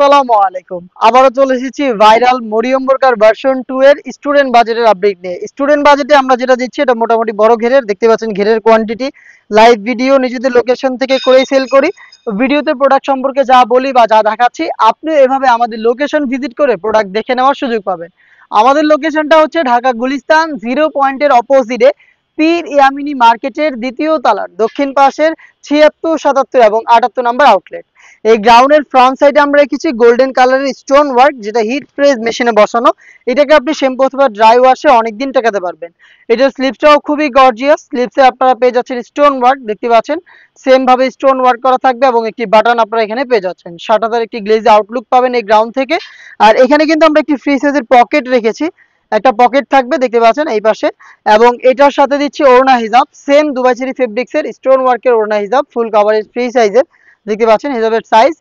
আসসালামু আলাইকুম। আবারও চলে এসেছি ভাইরাল মরিয়ম বোরকার ভার্সন 2 এর স্টুডেন্ট বাজেটের আপডেট নিয়ে। স্টুডেন্ট বাজেটে আমরা যেটা দিচ্ছি এটা মোটামুটি বড় ঘেরের, দেখতে পাচ্ছেন ঘেরের কোয়ান্টিটি। লাইভ ভিডিও নিজেদের লোকেশন থেকে করেই সেল করি। ভিডিওতে প্রোডাক্ট সম্পর্কে যা বলি বা যা দেখাচ্ছি, আপনি এভাবে আমাদের লোকেশন ভিজিট করে প্রোডাক্ট দেখে নেওয়ার সুযোগ পাবেন। আমাদের লোকেশনটা হচ্ছে ঢাকা গুলিস্তান 0 পয়েন্টের অপোজিটে পীর ইয়ামিনী মার্কেটের দ্বিতীয় তলার দক্ষিণ পাশের 76, 77 এবং 78 নম্বর আউটলেট। এই গ্রাউন্ডের ফ্রন্ট সাইডে আমরা রেখেছি গোল্ডেন কালারের স্টোন ওয়ার্ক, যেটা হিট প্রেস মেশিনে বসানো। এটাকে আপনি শ্যাম্পু অথবা ড্রাই ওয়াশে অনেকদিন টেকাতে পারবেন। এটার স্লিপসটাও খুবই গর্জিয়াস। স্লিপসে আপনারা পেয়ে যাচ্ছেন স্টোন ওয়ার্ক, দেখতে পাচ্ছেন সেম ভাবে স্টোন ওয়ার্ক করা থাকবে এবং একটি বাটন আপনারা এখানে পেয়ে যাচ্ছেন। শাটারের একটি গ্লেজি আউটলুক পাবেন এই গ্রাউন্ড থেকে। আর এখানে কিন্তু আমরা একটি ফ্রি সাইজের পকেট রেখেছি, একটা পকেট থাকবে দেখতে পাচ্ছেন এই পাশে। এবং এটার সাথে দিচ্ছি ওড়না হিজাব, সেম দুবাই চেরি ফেব্রিক্সের স্টোন ওয়ার্কের ওড়না হিজাব, ফুল কাভারেজ ফ্রি সাইজের, দেখতে পাচ্ছেন হিজাবের সাইজ।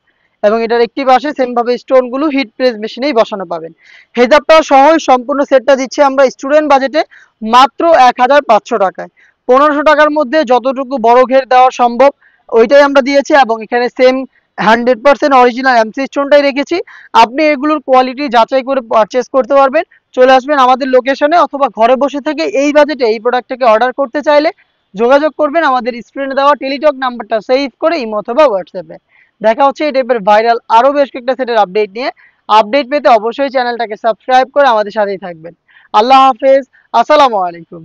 এবং এটার একটি পাশে সেম ভাবে স্টোন গুলো হিট প্রেস মেশিনেই বসানো পাবেন। হেজাবটা সহ সম্পূর্ণ সেটটা দিচ্ছি আমরা স্টুডেন্ট বাজেটে মাত্র 1500 টাকায়। 1500 টাকার মধ্যে যতটুকু বড় ঘের দেওয়া সম্ভব ওইটাই আমরা দিয়েছি। এবং এখানে সেম 100% অরিজিনাল এমসি স্টোনটাই রেখেছি। আপনি এগুলোর কোয়ালিটি যাচাই করে পারচেস করতে পারবেন। চলে আসবেন আমাদের লোকেশনে, অথবা ঘরে বসে থেকে এই বাজেটে এই প্রোডাক্টটাকে অর্ডার করতে চাইলে যোগাযোগ করবেন আমাদের স্ক্রিনে দেওয়া টেলিটক নাম্বারটা সেভ করে ইমো অথবা হোয়াটসঅ্যাপে। দেখা হচ্ছে এই টাইপের ভাইরাল আরো বেশ কয়েকটা সেটের আপডেট নিয়ে। আপডেট পেতে অবশ্যই চ্যানেলটাকে সাবস্ক্রাইব করে আমাদের সাথেই থাকবেন। আল্লাহ হাফেজ, আসসালামু আলাইকুম।